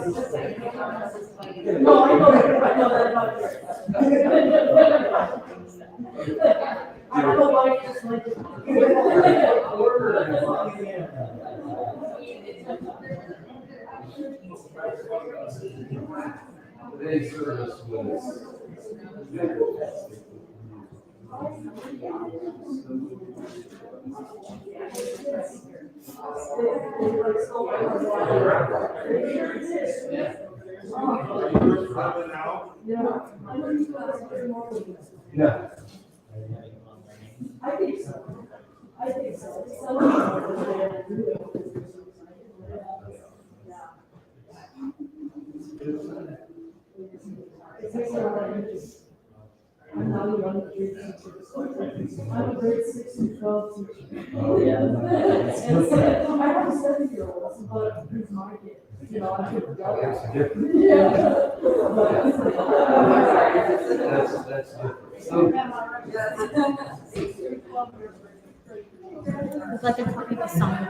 No, I know that about you. I don't know why it's just like. Today's service was. Yeah. I think so. I think so. I'm not a young kid teacher. I'm a grade 6 and 12 teacher. Oh, yeah. And so, I have a 7-year-old, but he's my kid. You know, I'm just That's different. yeah. That's different. So, I'd like to tell people something.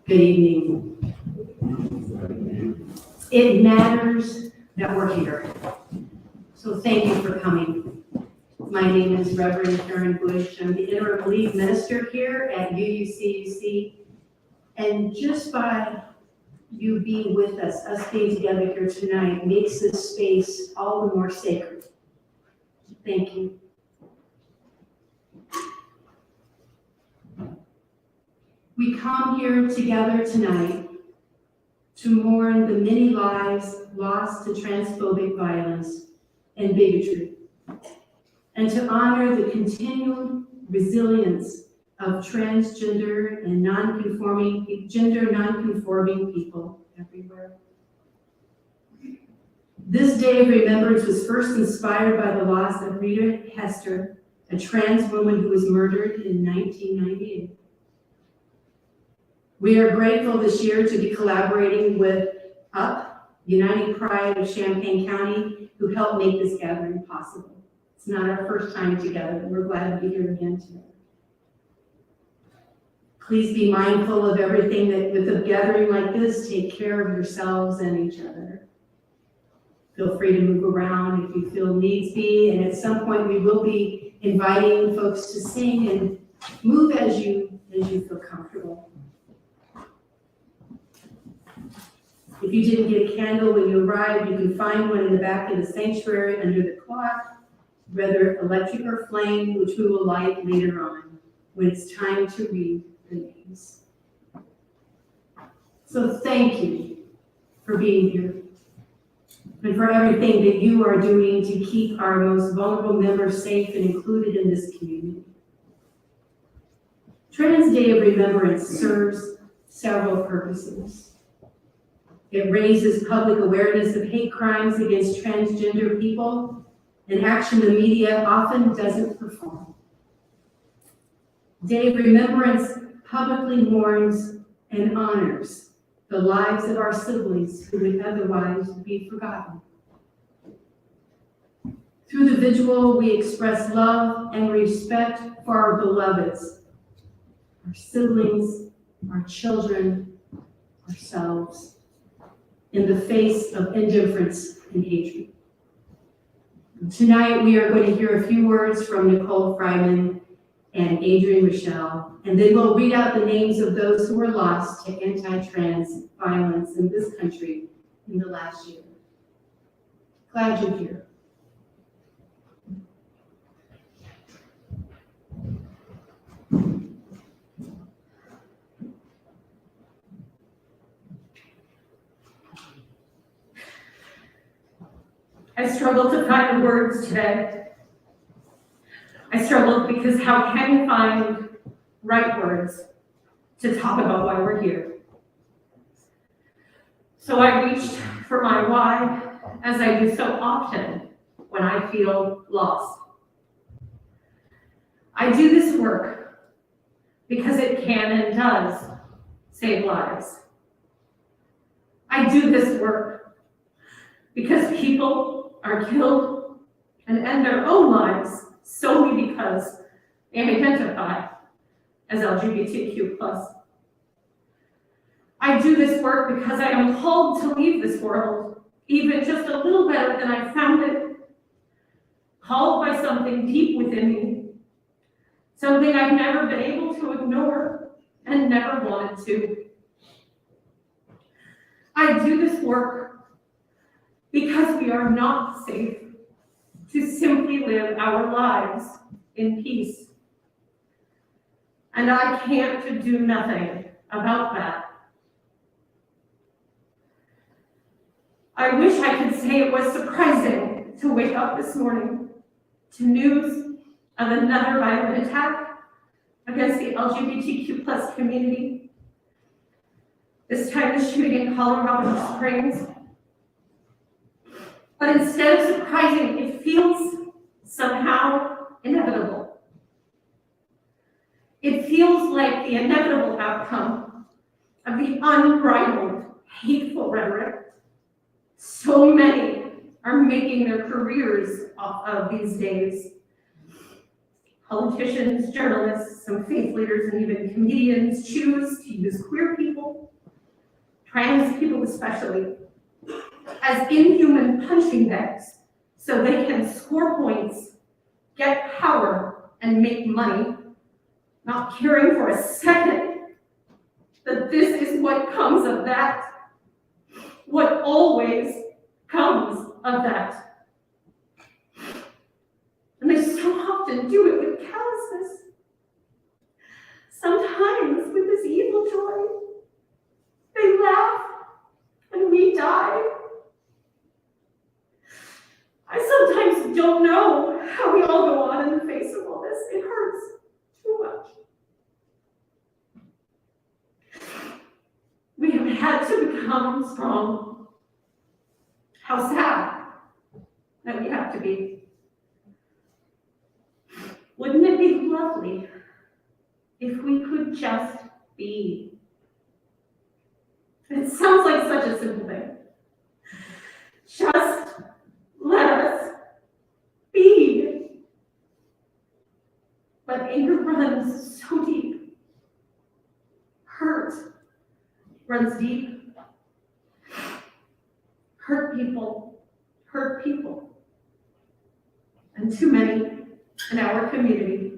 Good evening. It matters that we're here. So thank you for coming. My name is Reverend Karen Bush. I'm the interim lead minister here at UUCUC. And just by you being with us being together here tonight makes this space all the more sacred. Thank you. We come here together tonight to mourn the many lives lost to transphobic violence and bigotry, and to honor the continued resilience of transgender and gender non-conforming people everywhere. This Day of Remembrance was first inspired by the loss of Rita Hester, a trans woman who was murdered in 1998. We are grateful this year to be collaborating with UP, Uniting Pride of Champaign County, who helped make this gathering possible. It's not our first time together. We're glad to be here again today. Please be mindful of everything that with a gathering like this, take care of yourselves and each other. Feel free to move around if you feel needs be, and at some point we will be inviting folks to sing and move as you feel comfortable. If you didn't get a candle when you arrived, you can find one in the back of the sanctuary under the clock, whether electric or flame, which we will light later on when it's time to read the names. So thank you for being here and for everything that you are doing to keep our most vulnerable members safe and included in this community. Trans Day of Remembrance serves several purposes. It raises public awareness of hate crimes against transgender people, an action the media often doesn't perform. Day of Remembrance publicly mourns and honors the lives of our siblings who would otherwise be forgotten. Through the vigil, we express love and respect for our beloveds, our siblings, our children, ourselves, in the face of indifference and hatred. Tonight, we are going to hear a few words from Nicole Fryman and Adrienne Rochelle, and then we'll read out the names of those who were lost to anti-trans violence in this country in the last year. Glad you're here. I struggled to find the words today. I struggled because how can you find right words to talk about why we're here? So I reached for my why, as I do so often when I feel lost. I do this work because it can and does save lives. I do this work because people are killed and end their own lives solely because they identify as LGBTQ+. I do this work because I am called to leave this world even just a little better than I found it, called by something deep within me, something I've never been able to ignore and never wanted to. I do this work because we are not safe to simply live our lives in peace. And I can't do nothing about that. I wish I could say it was surprising to wake up this morning to news of another violent attack against the LGBTQ+ community. This time the shooting in Colorado Springs. But instead of surprising, it feels somehow inevitable. It feels like the inevitable outcome of the unbridled, hateful rhetoric so many are making their careers off of these days. Politicians, journalists, some faith leaders, and even comedians choose to use queer people, trans people especially, as inhuman punching bags so they can score points, get power, and make money, not caring for a second that this is what comes of that, what always comes of that. And they so often do it with callousness, sometimes with this evil joy. They laugh and we die. I sometimes don't know how we all go on in the face of all this. It hurts too much. We have had to become strong. How sad that we have to be. Wouldn't it be lovely if we could just be? It sounds like such a simple thing. Just let us be. But anger runs so deep. Hurt runs deep. Hurt people. And too many in our community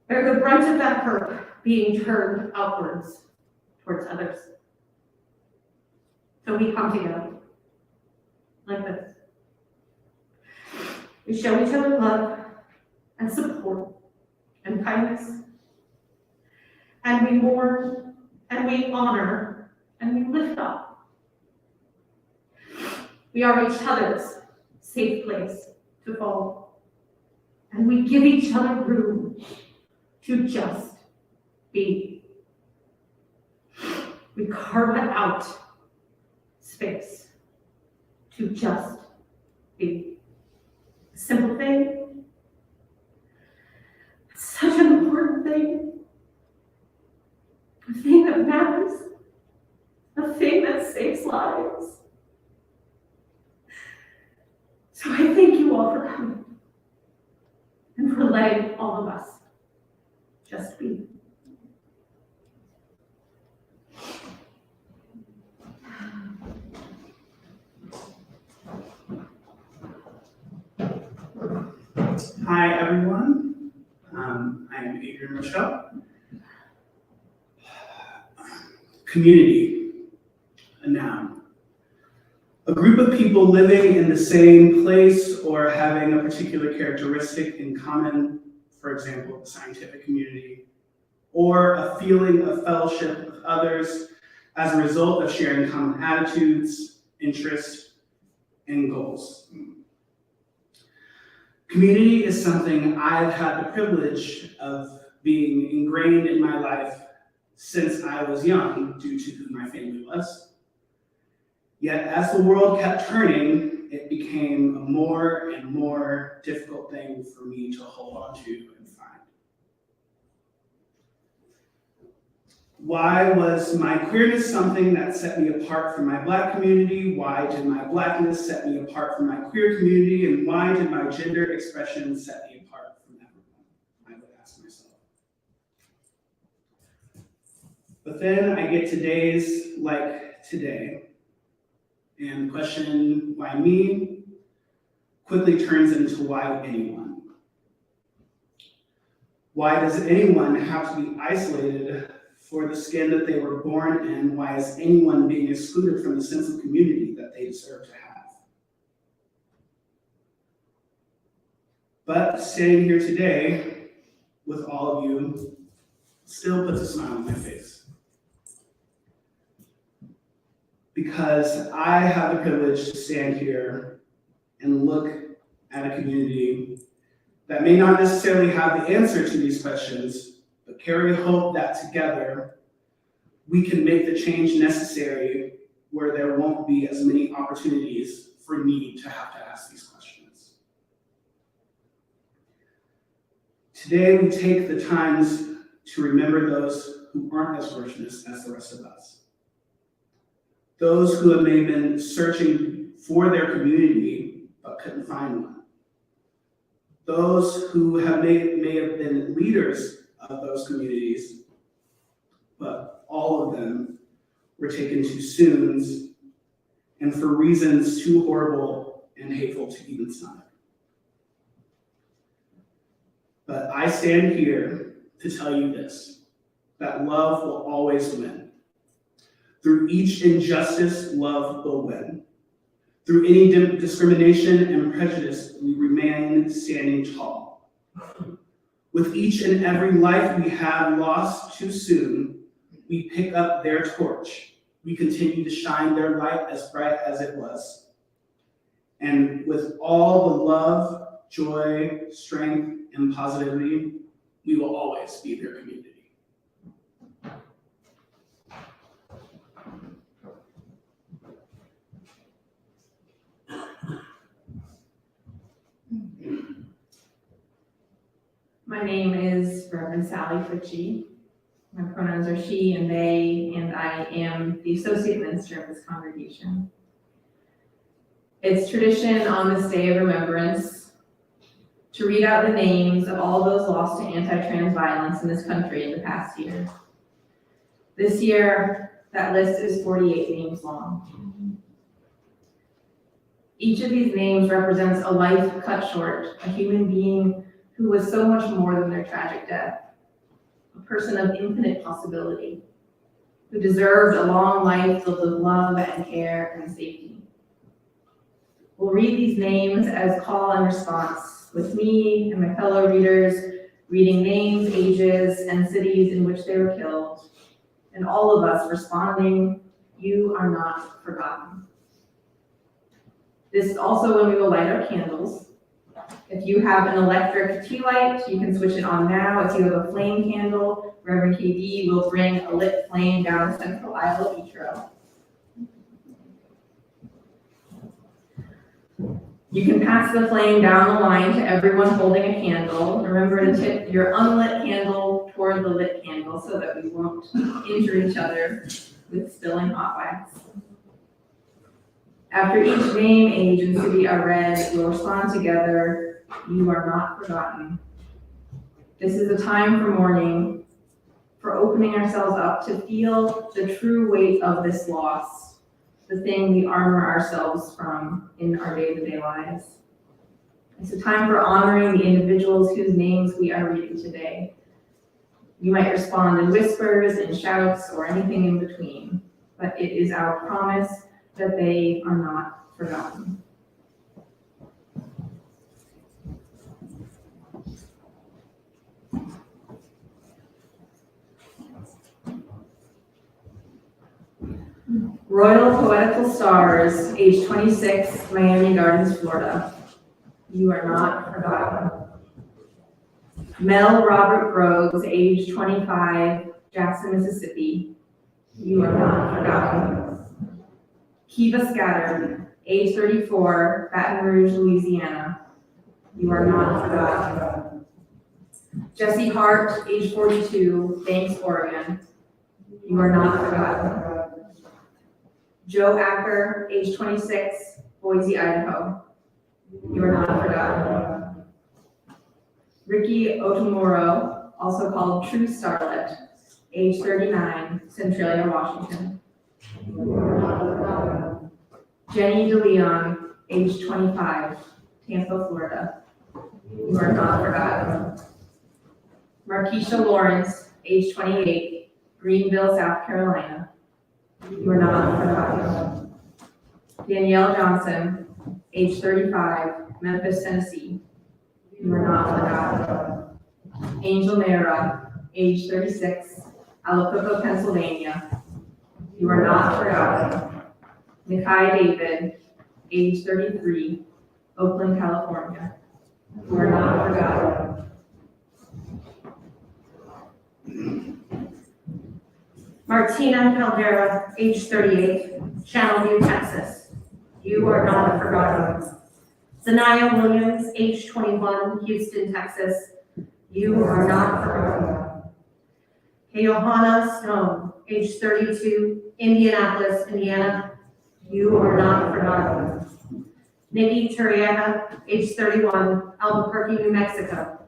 bear the brunt of that hurt being turned outwards towards others. So we come together like this. We show each other love and support and kindness. And we mourn and we honor and we lift up. We are each other's safe place to fall. And we give each other room to just be. We carve out space to just be. A simple thing, it's such an important thing. A thing that matters, a thing that saves lives. So I thank you all for coming and for letting all of us just be. Hi, everyone. I am Adrian Rochelle. Community, a noun. A group of people living in the same place or having a particular characteristic in common, for example, the scientific community, or a feeling of fellowship with others as a result of sharing common attitudes, interests, and goals. Community is something I've had the privilege of being ingrained in my life since I was young due to who my family was. Yet as the world kept turning, it became a more and more difficult thing for me to hold on to and find. Why was my queerness something that set me apart from my Black community? Why did my Blackness set me apart from my queer community? And why did my gender expression set me apart from everyone? I would ask myself. But then I get to days like today, and the question, why me, quickly turns into why anyone? Why does anyone have to be isolated for the skin that they were born in? Why is anyone being excluded from the sense of community that they deserve to have? But standing here today with all of you still puts a smile on my face. Because I have the privilege to stand here and look at a community that may not necessarily have the answer to these questions, but carry hope that together we can make the change necessary where there won't be as many opportunities for me to have to ask these questions. Today we take the times to remember those who aren't as fortunate as the rest of us. Those who have maybe been searching for their community but couldn't find one. Those who may have been leaders of those communities, but all of them were taken too soon and for reasons too horrible and hateful to even stomach. But I stand here to tell you this, that love will always win. Through each injustice, love will win. Through any discrimination and prejudice, we remain standing tall. With each and every life we have lost too soon, we pick up their torch. We continue to shine their light as bright as it was. And with all the love, joy, strength, and positivity, we will always be their community. My name is Reverend Sally Fitchie. My pronouns are she and they, and I am the associate minister of this congregation. It's tradition on this Day of Remembrance to read out the names of all those lost to anti-trans violence in this country in the past year. This year, that list is 48 names long. Each of these names represents a life cut short, a human being who was so much more than their tragic death, a person of infinite possibility, who deserved a long life filled with love and care and safety. We'll read these names as call and response, with me and my fellow readers reading names, ages, and cities in which they were killed, and all of us responding, "You are not forgotten." This is also when we will light our candles. If you have an electric tea light, you can switch it on now. If you have a flame candle, Reverend KD will bring a lit flame down the central aisle of each row. You can pass the flame down the line to everyone holding a candle. Remember to tip your unlit candle toward the lit candle so that we won't injure each other with spilling hot wax. After each name, age, and city are read, we'll respond together, "You are not forgotten." This is a time for mourning, for opening ourselves up to feel the true weight of this loss, the thing we armor ourselves from in our day-to-day lives. It's a time for honoring the individuals whose names we are reading today. You might respond in whispers, in shouts, or anything in between, but it is our promise that they are not forgotten. Royal Poetical Stars, age 26, Miami Gardens, Florida. You are not forgotten. Mel Robert Groves, age 25, Jackson, Mississippi. You are not forgotten. Kiva Scatter, age 34, Baton Rouge, Louisiana. You are not forgotten. Jesse Hart, age 42, Banks, Oregon. You are not forgotten. Joe Acker, age 26, Boise, Idaho. You are not forgotten. Ricky Otomoro, also called True Starlet, age 39, Centralia, Washington. You are not forgotten. Jenny DeLeon, age 25, Tampa, Florida. You are not forgotten. Markeisha Lawrence, age 28, Greenville, South Carolina. You are not forgotten. Danielle Johnson, age 35, Memphis, Tennessee. You are not forgotten. Angel Mera, age 36, Alacoco, Pennsylvania. You are not forgotten. Nikai David, age 33, Oakland, California. You are not forgotten. Martina Caldera, age 38, Channelview, Texas. You are not forgotten. Zanaya Williams, age 21, Houston, Texas. You are not forgotten. Johanna Stone, age 32, Indianapolis, Indiana. You are not forgotten. Nikki Turrieta, age 31, Albuquerque, New Mexico.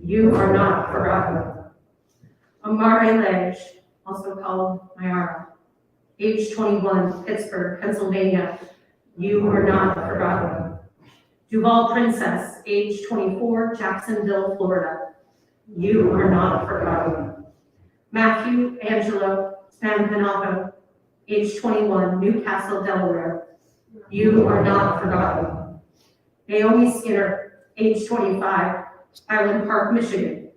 You are not forgotten. Amare Ledge, also called Mayara, age 21, Pittsburgh, Pennsylvania. You are not forgotten. Duval Princess, age 24, Jacksonville, Florida. You are not forgotten. Matthew Angelo Spampanato, age 21, Newcastle, Delaware. You are not forgotten. Naomi Skinner, age 25, Island Park, Michigan.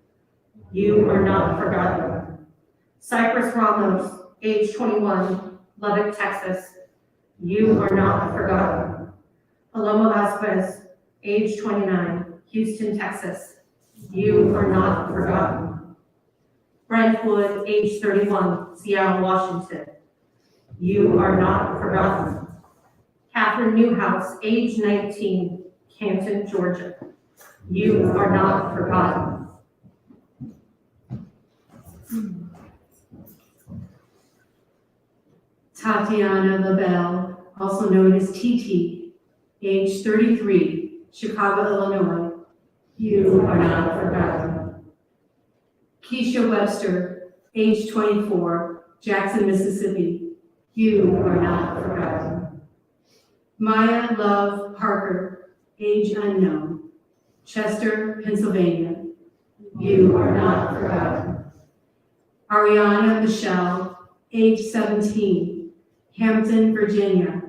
You are not forgotten. Cypress Ramos, age 21, Lubbock, Texas. You are not forgotten. Paloma Vasquez, age 29, Houston, Texas. You are not forgotten. Brent Wood, age 31, Seattle, Washington. You are not forgotten. Catherine Newhouse, age 19, Canton, Georgia. You are not forgotten. Tatiana LaBelle, also known as TT, age 33, Chicago, Illinois. You are not forgotten. Keisha Webster, age 24, Jackson, Mississippi. You are not forgotten. Maya Love Parker, age unknown, Chester, Pennsylvania. You are not forgotten. Ariana Michelle, age 17, Hampton, Virginia.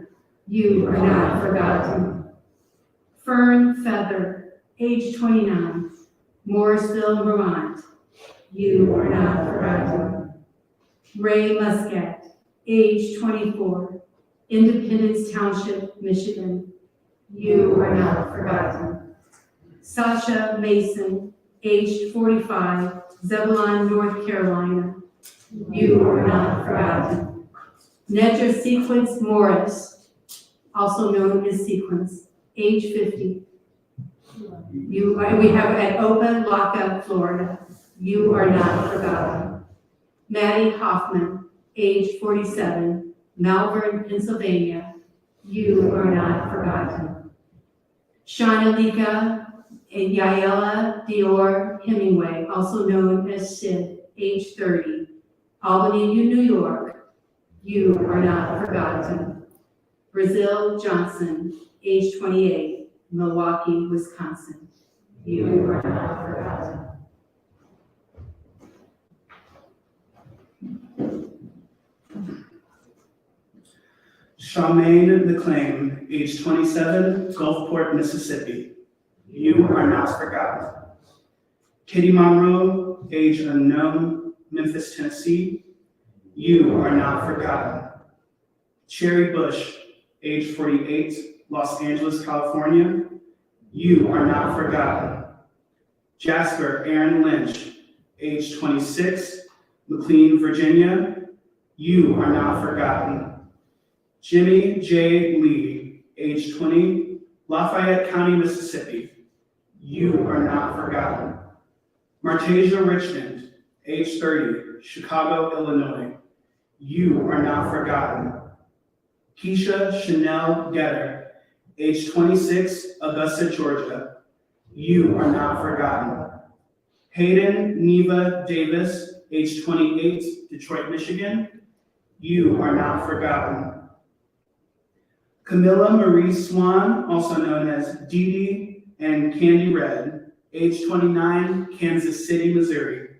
You are not forgotten. Fern Feather, age 29, Morrisville, Vermont. You are not forgotten. Ray Muscat, age 24, Independence Township, Michigan. You are not forgotten. Sasha Mason, age 45, Zebulon, North Carolina. You are not forgotten. Nedra Sequence Morris, also known as Sequence. age 50. We have at Opa Lockup, Florida. You are not forgotten. Maddie Hoffman, age 47, Malvern, Pennsylvania. You are not forgotten. Shanalika Yaela Dior Hemingway, also known as Sid, age 30, Albany, New York. You are not forgotten. Brazil Johnson, age 28, Milwaukee, Wisconsin. You are not forgotten. Champaign McLean, age 27, Gulfport, Mississippi. You are not forgotten. Kitty Monroe, age unknown, Memphis, Tennessee. You are not forgotten. Cherry Bush, age 48, Los Angeles, California. You are not forgotten. Jasper Aaron Lynch, age 26, McLean, Virginia. You are not forgotten. Jimmy J. Lee, age 20, Lafayette County, Mississippi. You are not forgotten. Martasia Richmond, age 30, Chicago, Illinois. You are not forgotten. Keisha Chanel Getter, age 26, Augusta, Georgia. You are not forgotten. Hayden Neva Davis, age 28, Detroit, Michigan. You are not forgotten. Camilla Marie Swan, also known as Dee Dee and Candy Red, age 29, Kansas City, Missouri.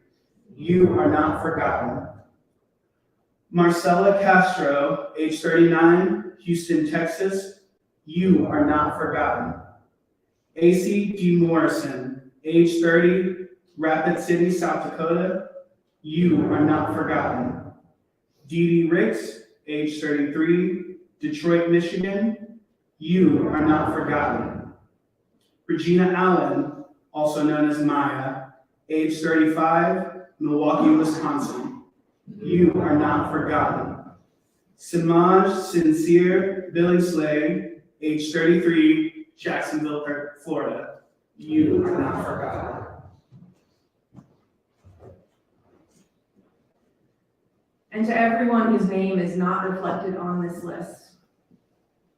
You are not forgotten. Marcella Castro, age 39, Houston, Texas. You are not forgotten. AC G. Morrison, age 30, Rapid City, South Dakota. You are not forgotten. Dee Dee Ricks, age 33, Detroit, Michigan. You are not forgotten. Regina Allen, also known as Maya, age 35, Milwaukee, Wisconsin. You are not forgotten. Samaj Sincere Billingsley, age 33, Jacksonville, Florida. You are not forgotten. And to everyone whose name is not reflected on this list,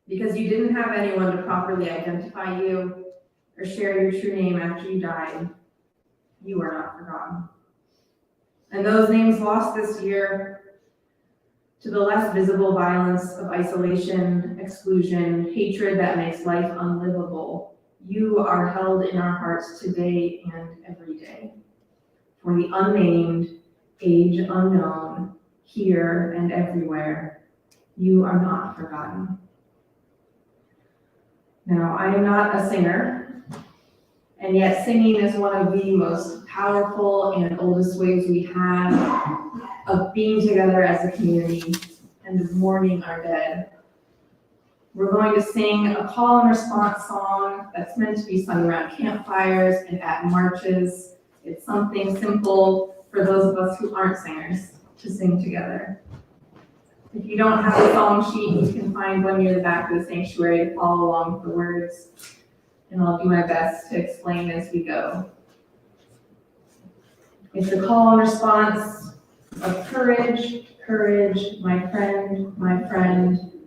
because you didn't have anyone to properly identify you or share your true name after you died, you are not forgotten. And those names lost this year to the less visible violence of isolation, exclusion, hatred that makes life unlivable, you are held in our hearts today and every day. For the unnamed, age unknown, here and everywhere, you are not forgotten. Now, I am not a singer, and yet singing is one of the most powerful and oldest ways we have of being together as a community and of mourning our dead. We're going to sing a call and response song that's meant to be sung around campfires and at marches. It's something simple for those of us who aren't singers to sing together. If you don't have a song sheet, you can find one near the back of the sanctuary to follow along with the words, and I'll do my best to explain as we go. It's a call and response of courage, courage, my friend,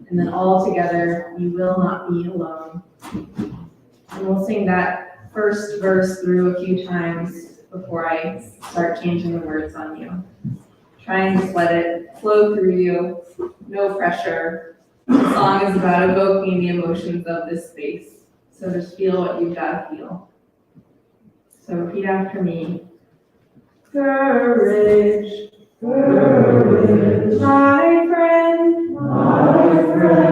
and then all together, you will not be alone. And we'll sing that first verse through a few times before I start changing the words on you. Try and just let it flow through you, no pressure. The song is about evoking the emotions of this space. So just feel what you've got to feel. So repeat after me. Courage, courage, my friend,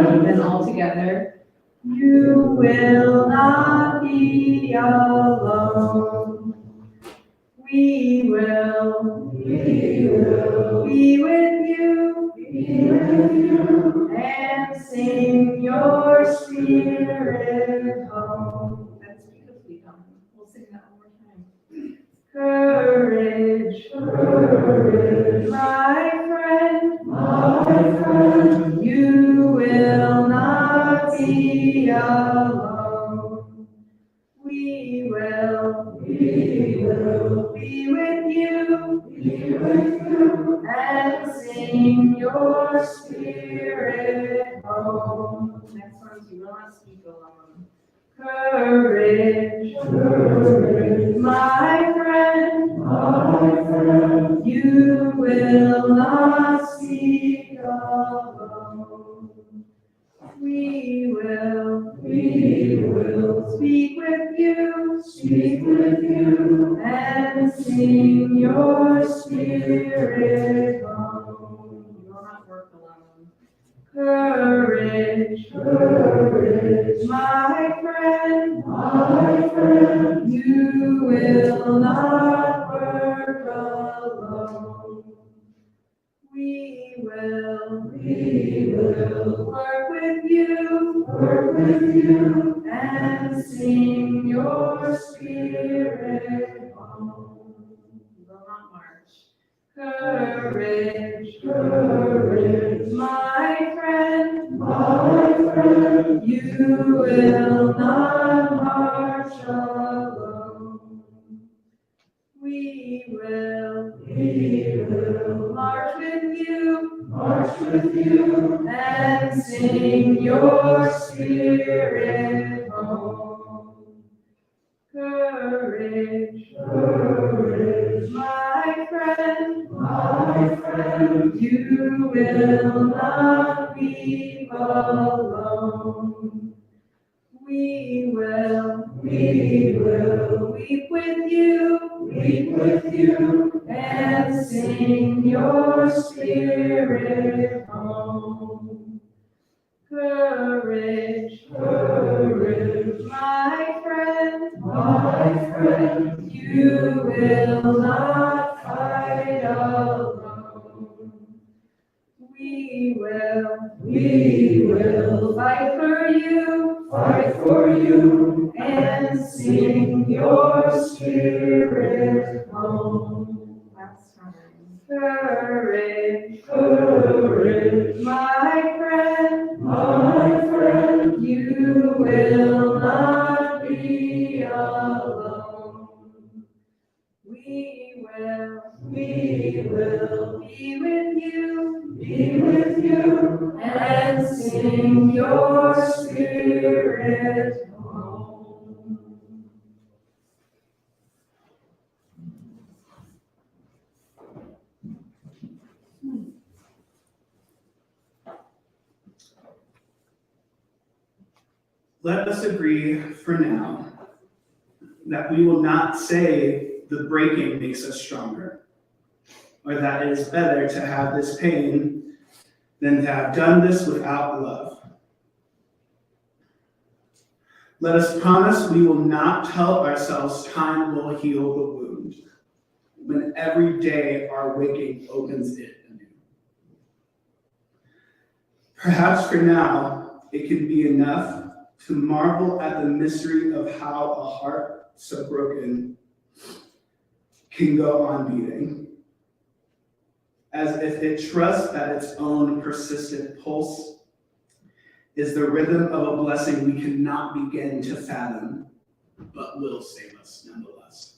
and then all together. You will not be alone. We will be with you, and sing your spirit home. That's beautifully done. We'll sing that one more time. Courage, courage, my friend, you will not be alone. alone. Next one's you will not speak alone. Courage, courage, My friend, you will not speak alone. we will Speak with you, and sing your spirit home. you will not work alone. Courage, My friend, you will not work alone. we will Work with you, and sing your spirit home. you will not march. Courage, My friend, you will not march alone. we will March march with you and sing your spirit home. Courage, my friend, you will not weep alone. we will We will weep with you and sing your spirit home. Courage, my friend, you will not fight alone. we will fight for you and sing your spirit home. last time. Courage, My friend, you will not be alone. we will We be with you be with you and sing your spirit home. Let us agree for now that we will not say the breaking makes us stronger, or that it is better to have this pain than to have done this without love. Let us promise we will not tell ourselves time will heal the wound, when every day our waking opens it anew. Perhaps for now, it can be enough to marvel at the mystery of how a heart so broken can go on beating, as if it trusts that its own persistent pulse is the rhythm of a blessing we cannot begin to fathom, but will save us nonetheless.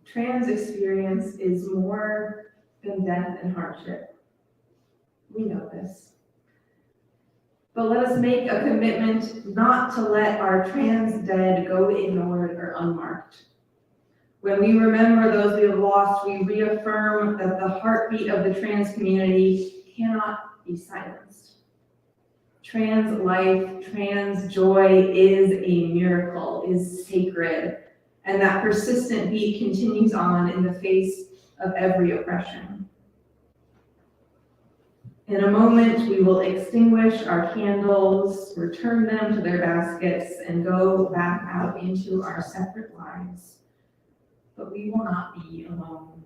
Trans experience is more than death and hardship. We know this. But let us make a commitment not to let our trans dead go ignored or unmarked. When we remember those we have lost, we reaffirm that the heartbeat of the trans community cannot be silenced. Trans life, trans joy is a miracle, is sacred, and that persistent beat continues on in the face of every oppression. In a moment, we will extinguish our candles, return them to their baskets, and go back out into our separate lives. But we will not be alone.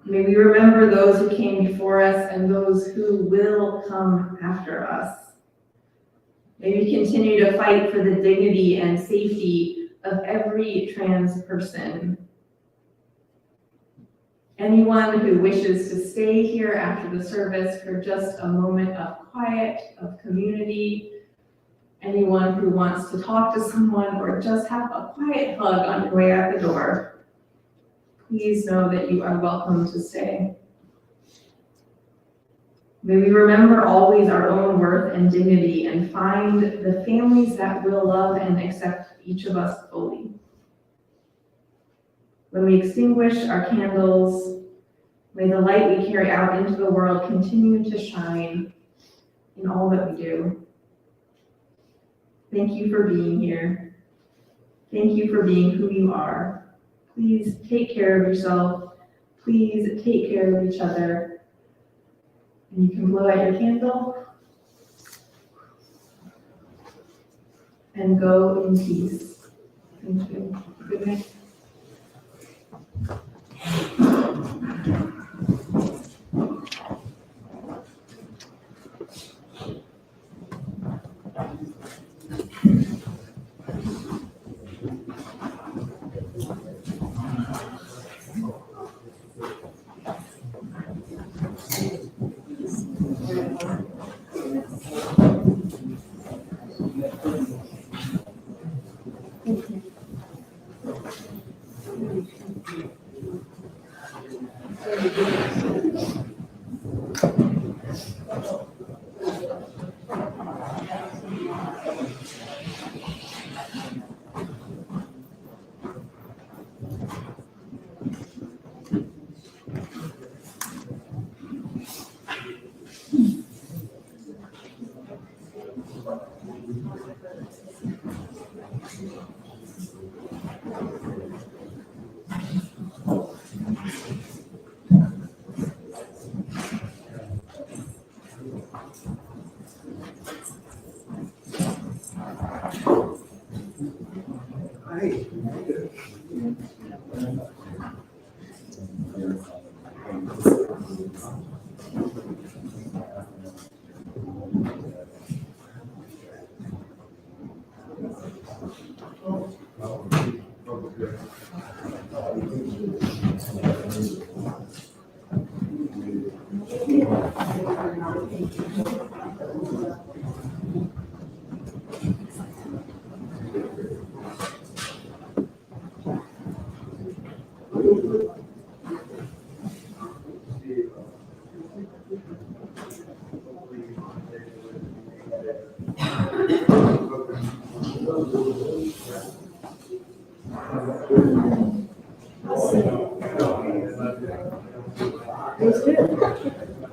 May we remember those who came before us and those who will come after us. May we continue to fight for the dignity and safety of every trans person. Anyone who wishes to stay here after the service for just a moment of quiet, of community, anyone who wants to talk to someone or just have a quiet hug on your way out the door, please know that you are welcome to stay. May we remember always our own worth and dignity and find the families that will love and accept each of us fully. When we extinguish our candles, may the light we carry out into the world continue to shine in all that we do. Thank you for being here. Thank you for being who you are. Please take care of yourself. Please take care of each other. And you can blow out your candle and go in peace. Thank you. Good night.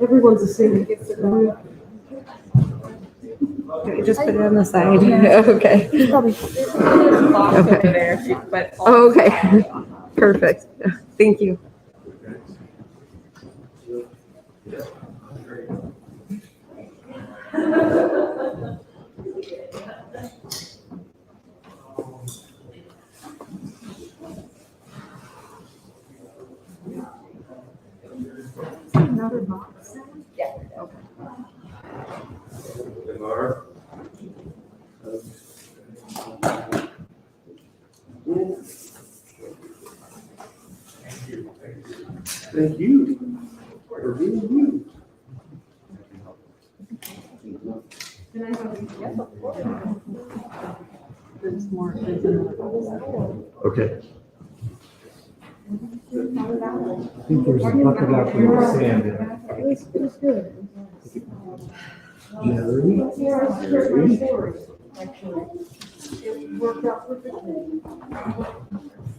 Everyone's assuming it's the room. Just put it on the side. Okay. Okay. Oh, okay. Perfect. Thank you. Another box. Thank you for being you. Okay. I think there's a bucket out there with sand in it. It was good. Jerry? Yeah, it's a great story, actually. It worked out perfectly.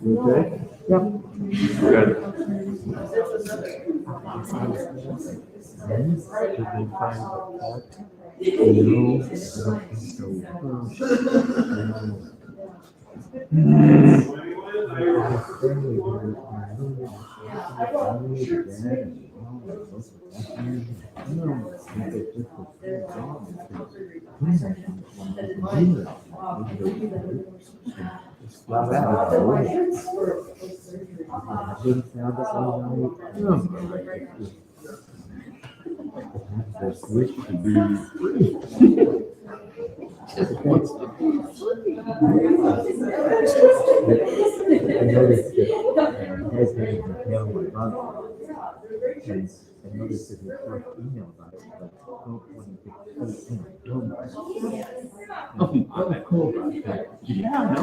You okay? Yep. Good. Did they find the pot? No, I don't think This wish to be free. I noticed that my husband can tell my mother, and I noticed that his first email about it, but I don't want to get I'm cool about that. Yeah, no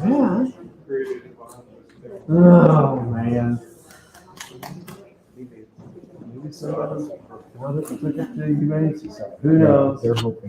Yeah. Oh, man. Maybe somebody, now that we took it to the Humane Society, who knows? They're hoping.